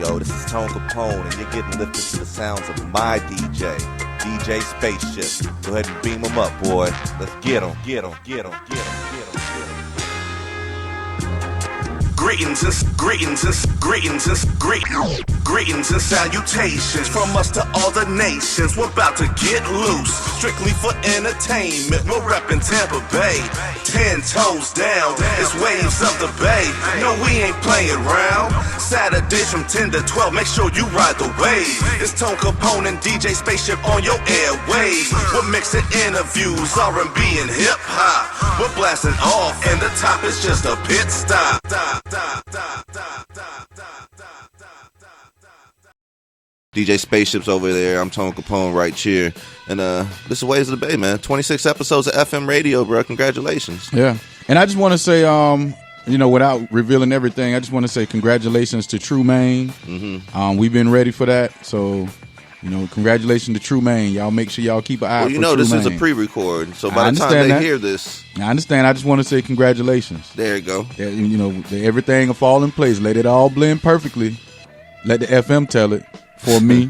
Yo, this is Tone Kapone, and you're getting lifted to the sounds of my DJ, DJ Spaceship. Go ahead and beam him up, boy. Let's get him, get him, get him, get him, get him, get him. Greetings and salutations from us to all the nations. We're about to get loose, strictly for entertainment. We're reppin' Tampa Bay, 10 toes down. It's waves of the bay. No, we ain't playing round. Saturdays from 10 to 12. Make sure you ride the wave. It's Tone Kapone and DJ Spaceship on your airwaves. We're mixing interviews, R&B and hip hop. We're blasting off, and the top is just a pit stop. DJ Spaceship's over there. I'm Tone Kapone right here. And this is Waves of the Bay, man. 26 episodes of FM radio, bro. Congratulations. Yeah. And I just want to say, without revealing everything, I just want to say congratulations to True Maine. Mm-hmm. We've been ready for that. So, congratulations to True Maine. Y'all make sure y'all keep an eye out for True this Maine. Is a pre-record. So by the time they hear this. I understand. I just want to say congratulations. There you go. Everything will fall in place. Let it all blend perfectly. Let the FM tell it. For me.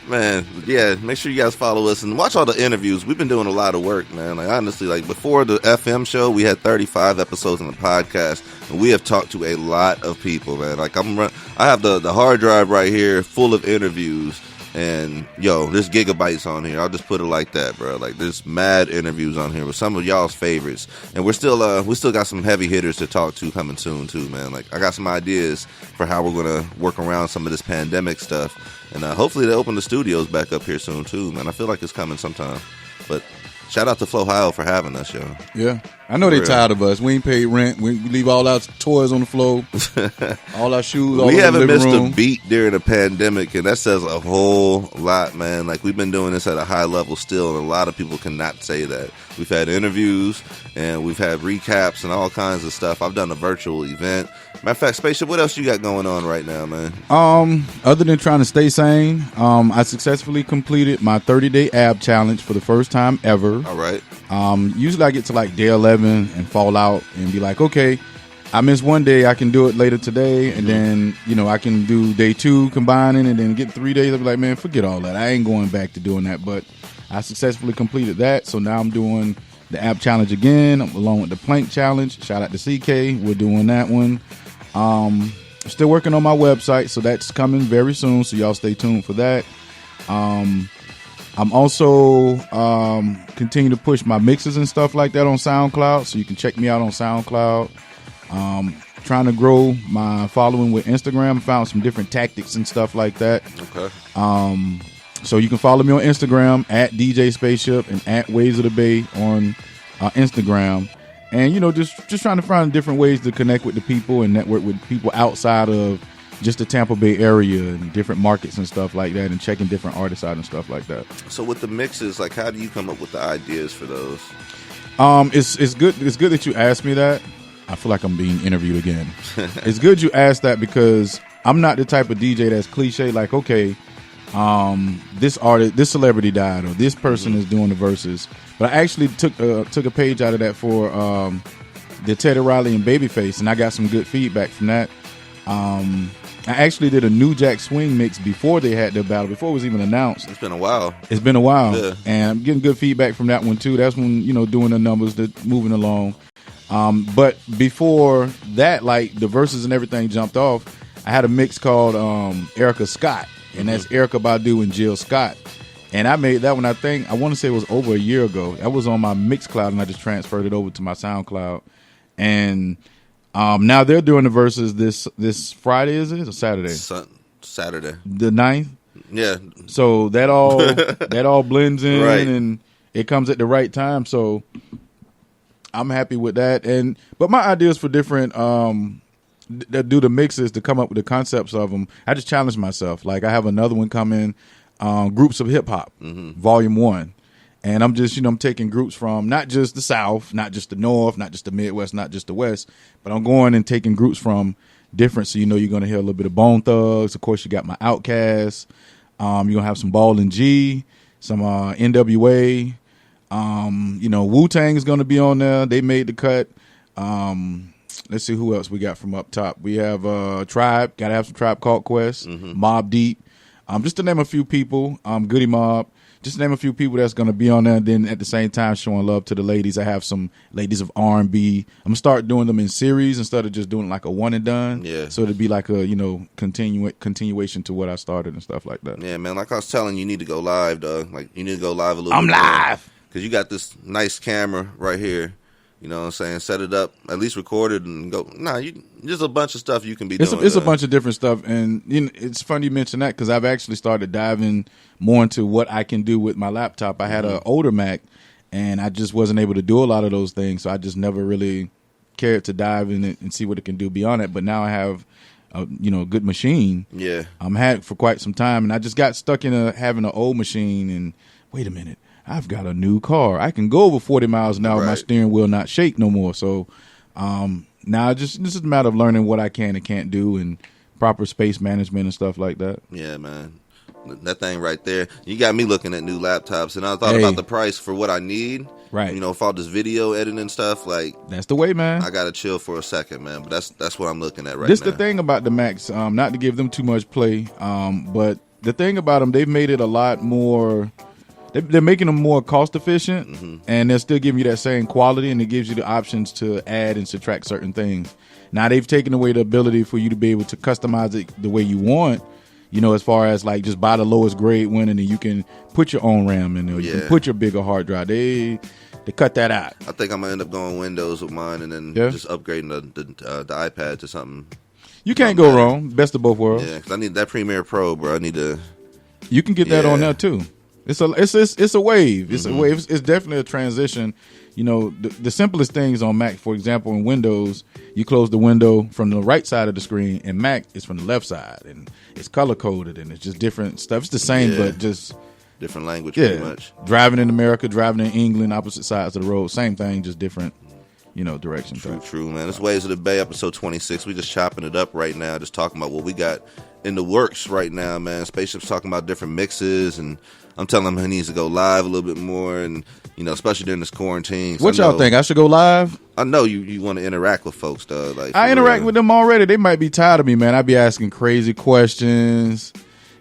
Man, yeah, make sure you guys follow us and watch all the interviews. We've been doing a lot of work, man. Like, honestly, before the FM show, we had 35 episodes on the podcast, and we have talked to a lot of people, man. Like, I have the hard drive right here full of interviews, and there's gigabytes on here. I'll just put it like that, bro. Like, there's mad interviews on here with some of y'all's favorites, and we still got some heavy hitters to talk to coming soon too, man. Like, I got some ideas for how we're gonna work around some of this pandemic stuff, and hopefully they open the studios back up here soon too, man. I feel like it's coming sometime. But shout out to Flo for having us, yo. Yeah. I know they're tired of us. We ain't paid rent. We leave all our toys on the floor, all our shoes, all we in the living missed room. a beat during the pandemic, and that says a whole lot, man. Like, we've been doing this at a high level still, and a lot of people cannot say that. We've had interviews, and we've had recaps and all kinds of stuff. I've done a virtual event. Matter of fact, Spaceship, what else you got going on right now, man? Other than trying to stay sane, I successfully completed my 30-day ab challenge for the first time ever. All right. Usually I get to like day 11 and fall out and be like, okay, I missed one day, I can do it later today, and then I can do day 2 combining, and then get 3 days. I'll be like, man, forget all that. I ain't going back to doing that. But I successfully completed that, so now I'm doing the ab challenge again, along with the plank challenge. Shout out to CK, we're doing that one. Still working on my website, so that's coming very soon, so y'all stay tuned for that. I'm also continue to push my mixes and stuff like that on SoundCloud, so you can check me out on SoundCloud. Trying to grow my following with Instagram. Found some different tactics and stuff like that. Okay. So you can follow me on Instagram at DJ Spaceship and at Waves of the Bay on Instagram. And just trying to find different ways to connect with the people and network with people outside of just the Tampa Bay area and different markets and stuff like that, and checking different artists out and stuff like that. So with the mixes, like, how do you come up with the ideas for those? It's good that you asked me that. I feel like I'm being interviewed again. It's good you asked that, because I'm not the type of DJ that's cliche, like, okay, this celebrity died, or this person is doing the verses. But I actually took a page out of that for the Teddy Riley and Babyface, and I got some good feedback from that. I actually did a New Jack Swing mix before they had their battle, before it was even announced. It's been a while. Yeah. And I'm getting good feedback from that one too. That's when, doing the numbers, that moving along. But before that, like, the verses and everything jumped off, I had a mix called Erica Scott, and that's Erykah Badu and Jill Scott. And I made that one, I want to say it was over a year ago. That was on my Mixcloud, and I just transferred it over to my SoundCloud. And now they're doing the verses this Friday, is it? Or Saturday? Saturday. The 9th? Yeah. So that all blends in, right, and it comes at the right time. So I'm happy with that. But my ideas for different that do the mixes, to come up with the concepts of them, I just challenge myself. Like, I have another one coming, Groups of Hip Hop, Volume 1. And I'm just, I'm taking groups from not just the South, not just the North, not just the Midwest, not just the West, but I'm going and taking groups from different. So, you're going to hear a little bit of Bone Thugs. Of course, you got my Outkast. You're going to have some Ball and G, some NWA. Wu-Tang is going to be on there. They made the cut. let's see who else we got from up top. We have Tribe. Got to have some Tribe Called Quest. Mobb Deep. Just to name a few people. Goody Mob. Just to name a few people that's going to be on there. And then at the same time showing love to the ladies. I have some ladies of R&B. I'm going to start doing them in series instead of just doing like a one and done. Yeah. So it'd be like a, continuation to what I started and stuff like that. Yeah, man. Like I was telling you, need to go live, dog. Like, you need to go live a little I'm bit. live. Because you got this nice camera right here. You know what I'm saying? Set it up, at least record it and go. There's a bunch of stuff you can be doing. It's a bunch of different stuff. And it's funny you mention that because I've actually started diving more into what I can do with my laptop. I had an older Mac, and I just wasn't able to do a lot of those things. So I just never really cared to dive in it and see what it can do beyond it. But now I have a good machine. Yeah. Had it for quite some time, and I just got stuck in having an old machine. And wait a minute. I've got a new car. I can go over 40 miles an hour. Right. My steering wheel not shake no more. So now this is a matter of learning what I can and can't do and proper space management and stuff like that. Yeah, man. That thing right there. You got me looking at new laptops, and I thought about the price for what I need. Right. For all this video editing and stuff, like that's the way, man. I gotta chill for a second, man. But that's what I'm looking at right now. This the thing about the Macs. Not to give them too much play, but the thing about them, they've made it a lot more. They're making them more cost efficient, and they're still giving you that same quality, and it gives you the options to add and subtract certain things. Now they've taken away the ability for you to be able to customize it the way you want. As far as like just buy the lowest grade one, and then you can put your own RAM in there. You can put your bigger hard drive. They cut that out. I think I'm gonna end up going Windows with mine, and then just upgrading the iPad to something. You can't go wrong. Best of both worlds. Yeah, because I need that Premiere Pro, bro. I need to. You can get that on there too. It's a wave. It's a wave. It's definitely a transition. The simplest things on Mac, for example, in Windows, you close the window from the right side of the screen, and Mac is from the left side, and it's color coded, and it's just different stuff. It's the same, but just different language, pretty much. Driving in America, driving in England, opposite sides of the road, same thing, just different. Direction. True, man. This Waves of the Bay, episode 26. We just chopping it up right now, just talking about what we got in the works right now, man. Spaceship's talking about different mixes, and I'm telling him he needs to go live a little bit more, and especially during this quarantine. What y'all think? I should go live? I know you want to interact with folks, though. Like I interact with them already. They might be tired of me, man. I be asking crazy questions,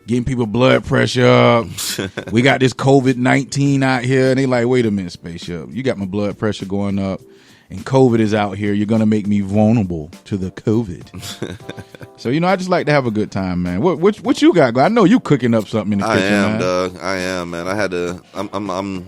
getting people blood pressure up. We got this COVID-19 out here, and they like, wait a minute, Spaceship, you got my blood pressure going up. And COVID is out here. You're gonna make me vulnerable to the COVID. So I just like to have a good time, man. What you got? I know you cooking up something in the kitchen. I am, man. Doug. I am, man.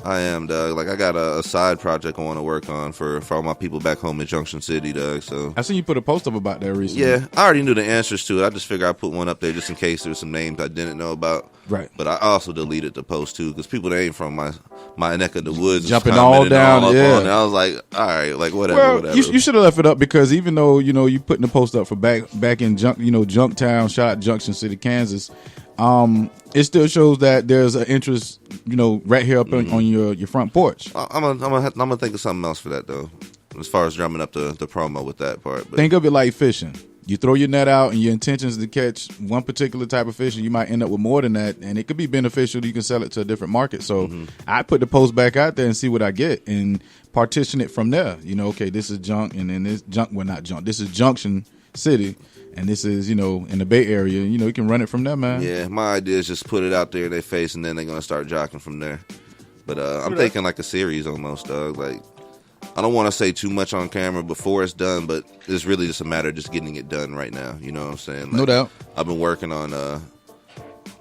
I am, Doug. Like I got a side project I want to work on for all my people back home in Junction City, Doug. So I seen you put a post up about that recently. Yeah, I already knew the answers to it. I just figured I'd put one up there just in case there was some names I didn't know about. Right. But I also deleted the post too because people that ain't from my neck of the woods jumping all down. And I was like, all right, like whatever. Well, you should have left it up because even though you putting the post up for back in Junktown, shout out Junction City, Kansas. It still shows that there's an interest, right here up on your front porch. I'm gonna think of something else for that though, as far as drumming up the promo with that part. But think of it like fishing. You throw your net out, and your intention is to catch one particular type of fish, and you might end up with more than that, and it could be beneficial. You can sell it to a different market. So I put the post back out there and see what I get, and partition it from there. Okay, this is junk, and then this junk. Well, not junk. This is Junction City. And this is, in the Bay Area. You can run it from there, man. Yeah, my idea is just put it out there in their face, and then they're going to start jocking from there. But I'm thinking like a series almost, dog. Like, I don't want to say too much on camera before it's done, but it's really just a matter of just getting it done right now. You know what I'm saying? Like, no doubt. I've been working on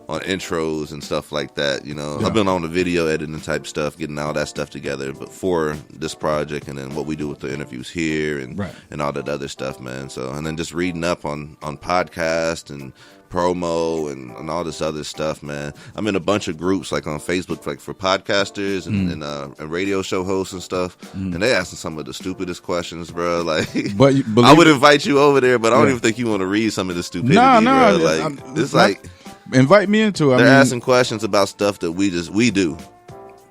intros and stuff like that. I've been on the video editing type stuff, getting all that stuff together. But for this project, and then what we do with the interviews here, and all that other stuff, man. So, and then just reading up on podcast and promo and all this other stuff, man. I'm in a bunch of groups like on Facebook, like for podcasters and radio show hosts and stuff, and they asking some of the stupidest questions, bro. Like, but I would invite you over there, but I don't even think you want to read some of the stupidity, bro. Like, it's like. Invite me into it. They're asking questions about stuff that we do.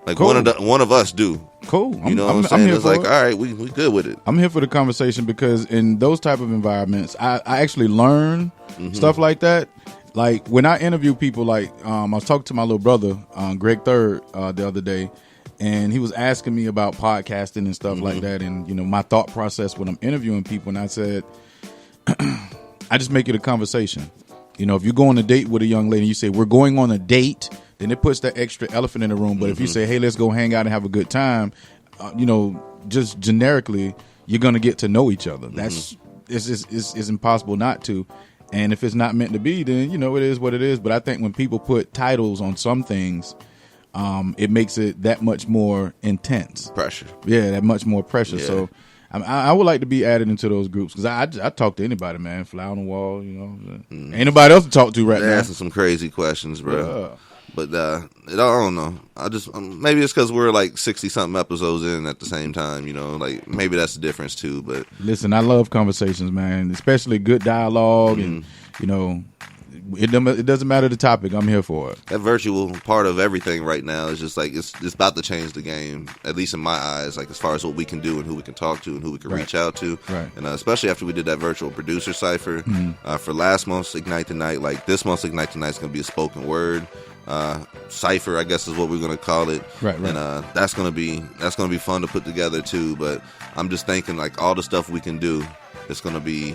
Like cool. one of us do. Cool. You know what I'm saying? It's like, all right, we good with it. I'm here for the conversation because in those type of environments, I actually learn stuff like that. Like when I interview people, like I was talking to my little brother, Greg Third, the other day, and he was asking me about podcasting and stuff like that, and my thought process when I'm interviewing people, and I said, I just make it a conversation. If you go on a date with a young lady, you say we're going on a date, then it puts that extra elephant in the room. But if you say, hey, let's go hang out and have a good time, just generically, you're gonna get to know each other. That's it's impossible not to. And if it's not meant to be, then it is what it is. But I think when people put titles on some things, it makes it that much more intense. Pressure. Yeah, that much more pressure. Yeah. So I would like to be added into those groups because I talk to anybody, man. Fly on the wall, Ain't nobody else to talk to right now. They're asking some crazy questions, bro. Yeah. But I don't know. I just maybe it's because we're like 60-something episodes in at the same time, Like maybe that's the difference too. But listen, I love conversations, man, especially good dialogue, and it doesn't matter the topic. I'm here for it. That virtual part of everything right now is just like it's about to change the game, at least in my eyes. Like as far as what we can do and who we can talk to and who we can reach out to, right. And especially after we did that virtual producer cipher for last month's Ignite the Night. Like this month's Ignite the Night is going to be a spoken word cipher, I guess is what we're gonna call it. Right. And that's gonna be fun to put together too. But I'm just thinking like all the stuff we can do, it's gonna be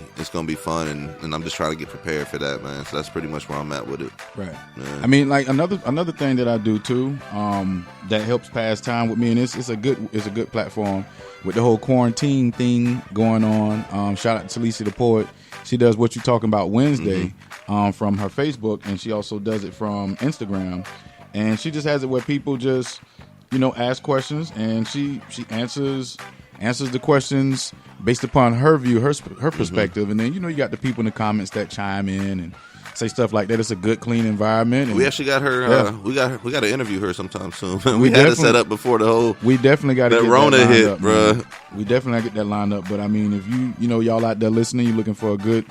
fun, and I'm just trying to get prepared for that, man. So that's pretty much where I'm at with it. Right. Yeah. I mean, like another thing that I do too, that helps pass time with me, and it's a good platform with the whole quarantine thing going on. Shout out to Talisa the Poet. She does What You Talking About Wednesday from her Facebook, and she also does it from Instagram. And she just has it where people just, ask questions, and she answers the questions based upon her view, her perspective. And then, you got the people in the comments that chime in and say stuff like that. It's a good, clean environment. And we actually got her. We got to interview her sometime soon. we had it set up before the whole. We definitely got to get Rona that hit, up, bro. We definitely got to get that lined up. But I mean, if y'all out there listening, you're looking for a good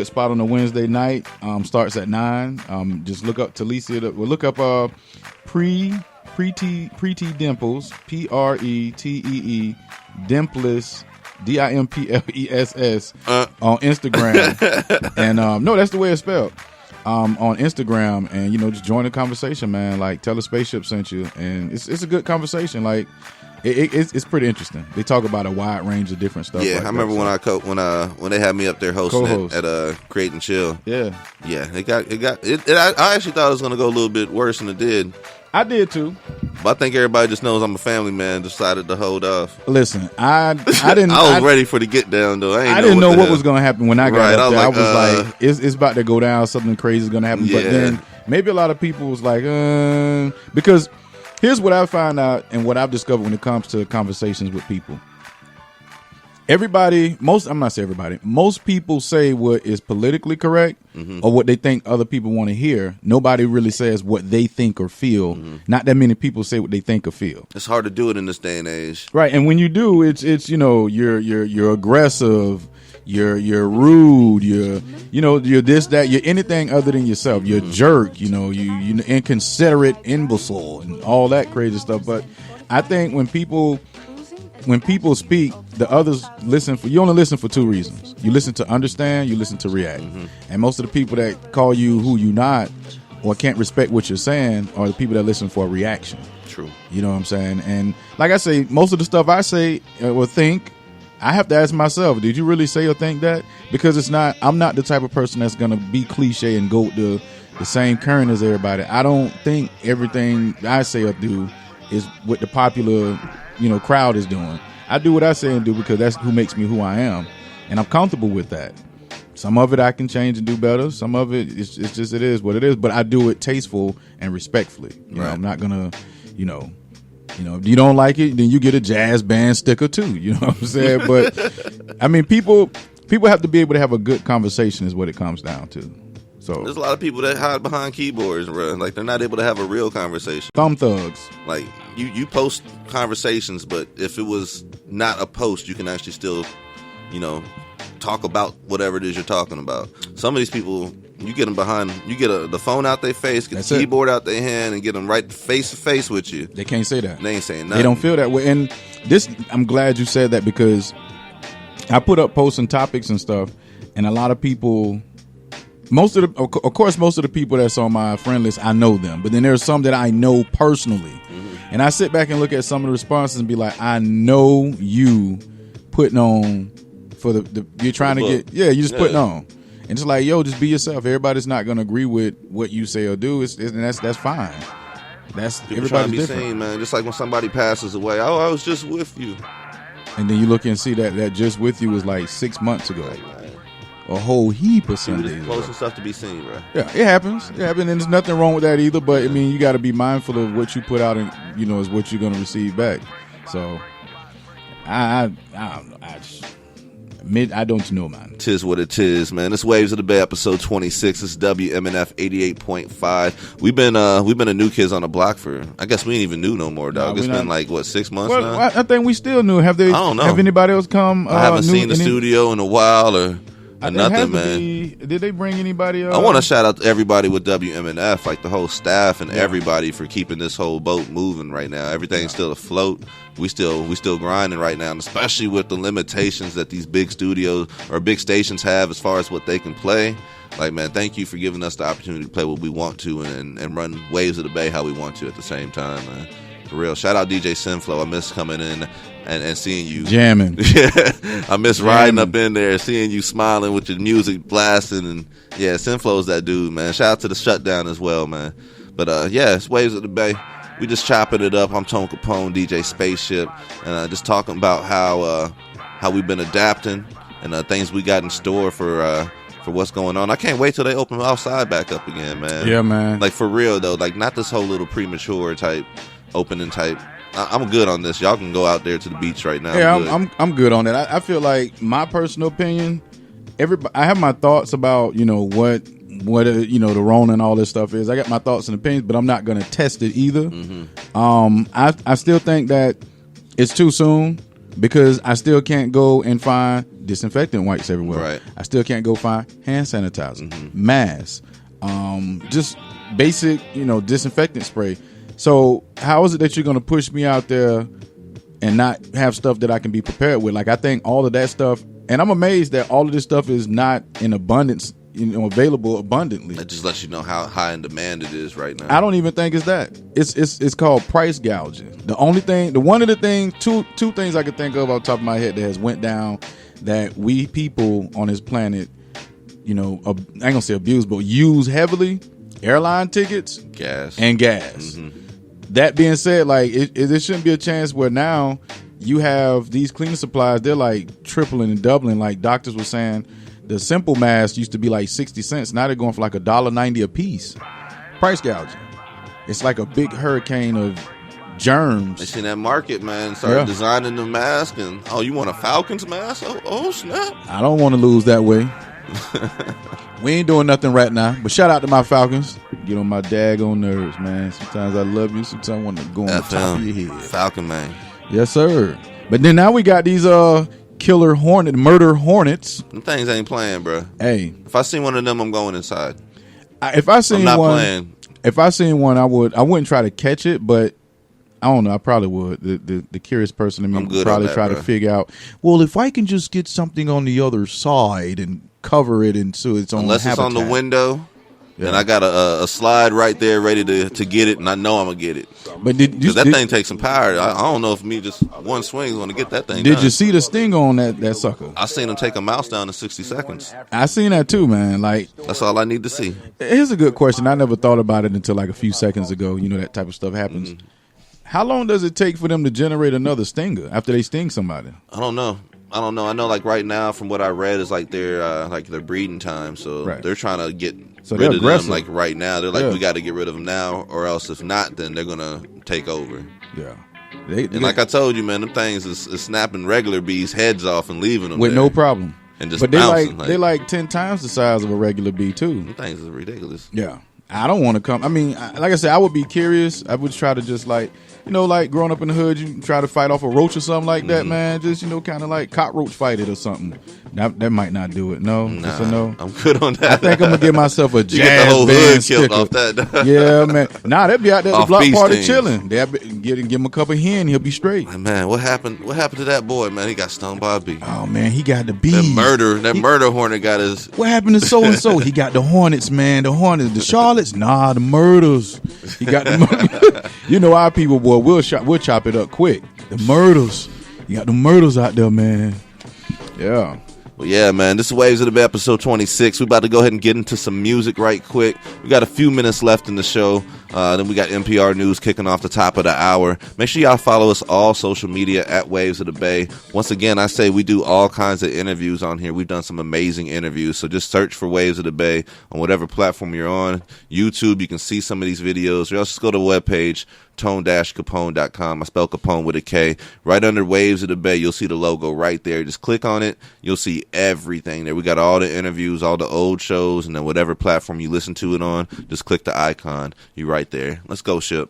spot on a Wednesday night. Starts at 9. Just look up Talisa. We'll look up Preety Dimples, Preetee Dimpless. Dimples on Instagram, and no, that's the way it's spelled. On Instagram, and just join the conversation, man. Like, tell the Spaceship sent you, and it's a good conversation. Like, it's pretty interesting. They talk about a wide range of different stuff. Yeah, like I remember when they had me up there hosting Co-host. it at Create and Chill. Yeah. It got. I actually thought it was gonna go a little bit worse than it did. I did too. But I think everybody just knows I'm a family man. Decided to hold off. Listen, I didn't. I was ready for the get down though. I didn't know what was going to happen when I got up there. I was like, it's about to go down. Something crazy is going to happen. Yeah. But then maybe a lot of people was like, because here's what I find out and what I've discovered when it comes to conversations with people. Most people say what is politically correct or what they think other people want to hear. Nobody really says what they think or feel. Not that many people say what they think or feel. It's hard to do it in this day and age. Right. And when you do, it's you're aggressive, you're rude, you're this, that, you're anything other than yourself. You're a jerk, you inconsiderate imbecile and all that crazy stuff. But I think when people speak, the others listen for. You only listen for two reasons. You listen to understand. You listen to react. And most of the people that call you who you not or can't respect what you're saying are the people that listen for a reaction. True. You know what I'm saying? And like I say, most of the stuff I say or think, I have to ask myself, did you really say or think that? Because I'm not the type of person that's going to be cliche and go the same current as everybody. I don't think everything I say or do is what the popular crowd is doing. I do what I say and do because that's who makes me who I am, and I'm comfortable with that. Some of it I can change and do better. Some of it it's just it is what it is. But I do it tasteful and respectfully. I'm not gonna, if you don't like it, then you get a jazz band sticker too. You know what I'm saying? But I mean, people have to be able to have a good conversation is what it comes down to. So there's a lot of people that hide behind keyboards, bro. Like they're not able to have a real conversation. Thumb thugs. Like you post conversations, but if it was not a post, you can actually still, talk about whatever it is you're talking about. Some of these people, you get them behind, you get the phone out their face, get the keyboard out their hand, and get them right face to face with you. They can't say that. They ain't saying nothing. They don't feel that way. And I'm glad you said that because I put up posts and topics and stuff, and a lot of people. Of course, most of the people that's on my friend list, I know them. But then there's some that I know personally. And I sit back and look at some of the responses and be like, I know you putting on for the you're trying to get, you're just putting on. And it's like, yo, just be yourself. Everybody's not going to agree with what you say or do. And that's fine. That's People everybody's trying to be different. seen, man. Just like when somebody passes away, oh, I was just with you. And then you look and see that just with you was like 6 months ago. A whole heap of People Sundays just ago. posting stuff to be seen, bro. Yeah, it happens. It happens, and there's nothing wrong with that either. But I mean, you got to be mindful of what you put out, and is what you're going to receive back. So, I don't know. I don't know, man. Tis what it is, man. This Waves of the Bay, episode 26. This is WMNF 88.5. We've been a new kids on the block for. I guess we ain't even new no more, dog. It's been like what 6 months now. I think we still new. Have they? I don't know. Have anybody else come? I haven't seen the studio in a while or nothing, man. Did they bring anybody? I want to shout out to everybody with WMNF, like the whole staff and everybody for keeping this whole boat moving right now. Everything's still afloat. We still grinding right now, and especially with the limitations that these big studios or big stations have as far as what they can play. Like, man, thank you for giving us the opportunity to play what we want to and run Waves of the Bay how we want to at the same time, man. For real. Shout out DJ Sinflow. I miss coming in and seeing you jamming. Yeah, I miss riding up in there, seeing you smiling with your music blasting, and yeah, Sinflow's that dude, man. Shout out to the shutdown as well, man. But it's Waves of the Bay. We just chopping it up. I'm Tone Kapone, DJ Spaceship, and just talking about how we've been adapting and things we got in store for what's going on. I can't wait till they open outside back up again, man. Yeah, man. Like for real though, like not this whole little premature type opening type. I'm good on this. Y'all can go out there to the beach right now. Yeah, I'm good on that. I feel like my personal opinion. I have my thoughts about what the Rona and all this stuff is. I got my thoughts and opinions, but I'm not going to test it either. I still think that it's too soon because I still can't go and find disinfectant wipes everywhere. Right. I still can't go find hand sanitizer, masks, just basic disinfectant spray. So how is it that you're going to push me out there and not have stuff that I can be prepared with? Like, I think all of that stuff, and I'm amazed that all of this stuff is not in abundance, available abundantly. It just lets you know how high in demand it is right now. I don't even think it's that. It's called price gouging. Two things I could think of off the top of my head that has went down that we people on this planet, I ain't gonna say abuse, but use heavily: airline tickets, gas. That being said, like it shouldn't be a chance where now you have these cleaning supplies. They're like tripling and doubling. Like doctors were saying, the simple mask used to be like 60 cents. Now they're going for like $1.90 a piece. Price gouging. It's like a big hurricane of germs. They seen that market, man. Started designing the mask, and you want a Falcons mask? Oh snap! I don't want to lose that way. We ain't doing nothing right now, but shout out to my Falcons. Get on my daggone nerves, man. Sometimes I love you, sometimes I want to go on the top of your head. Falcon, man. Yes, sir. But then now we got these murder hornets. Them things ain't playing, bro. Hey, if I see one of them, I'm going inside. If I seen I'm not one, playing. If I seen one, I wouldn't try to catch it, but I don't know. I probably would. The curious person in me would probably try to figure out. Well, if I can just get something on the other side and cover it into its own unless habitat. It's on the window, then I got a slide right there ready to get it, and I know I'm gonna get it. But that thing takes some power. I don't know if me just one swing is gonna get that thing. Did you see the sting on that sucker? I seen him take a mouse down in 60 seconds. I seen that too, man. Like, that's all I need to see. Here's a good question. I never thought about it until like a few seconds ago. That type of stuff happens. How long does it take for them to generate another stinger after they sting somebody? I don't know. I know, like right now, from what I read, is like their breeding time. So they're trying to get rid of them. Like right now, they're like, we got to get rid of them now, or else if not, then they're gonna take over. Yeah. Like I told you, man, them things is snapping regular bees' heads off and leaving them with no problem. And just but bouncing. They like 10 times the size of a regular bee too. Them things is ridiculous. Yeah. I don't want to come. I mean, like I said, I would be curious. I would try to just like, like growing up in the hood, you try to fight off a roach or something like that, man. Just, kind of like cockroach fight it or something. That might not do it. No, nah, no. I'm good on that. I think I'm gonna give myself a you jazz get the whole band hood sticker. killed off that. Yeah, man. Nah, they'll be out there at the Off block beast party teams. chilling. They'll give him a cup of hen. He'll be straight. Man, what happened to that boy, man? He got stung by a bee. Oh man, he got the bees. That murder hornet got his. What happened to so and so? He got the hornets, man. The hornets, the Charlottes. Nah, the murders. He got the. Our people, boy. We'll chop it up quick. The murders. You got the murders out there, man. Yeah. Well, yeah, man, this is Waves of the Bay, episode 26. We're about to go ahead and get into some music right quick. We got a few minutes left in the show. Then we got NPR News kicking off the top of the hour. Make sure y'all follow us all social media at Waves of the Bay. Once again, I say we do all kinds of interviews on here. We've done some amazing interviews. So just search for Waves of the Bay on whatever platform you're on. YouTube, you can see some of these videos. Or else just go to the webpage, tone-kapone.com. I spell Kapone with a K. Right under Waves of the Bay, you'll see the logo right there. Just click on it. You'll see everything there. We got all the interviews, all the old shows, and then whatever platform you listen to it on, just click the icon. You're right there. Let's go, Ship.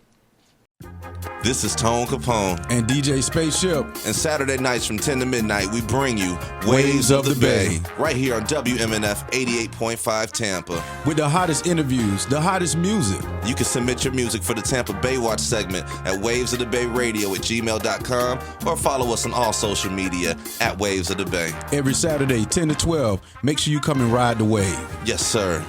This is Tone Kapone and DJ Spaceship. And Saturday nights from 10 to midnight, we bring you Waves of the Bay. Right here on WMNF 88.5 Tampa. With the hottest interviews, the hottest music. You can submit your music for the Tampa Bay Watch segment at wavesofthebayradio@gmail.com or follow us on all social media at Waves of the Bay. Every Saturday, 10 to 12. Make sure you come and ride the wave. Yes, sir.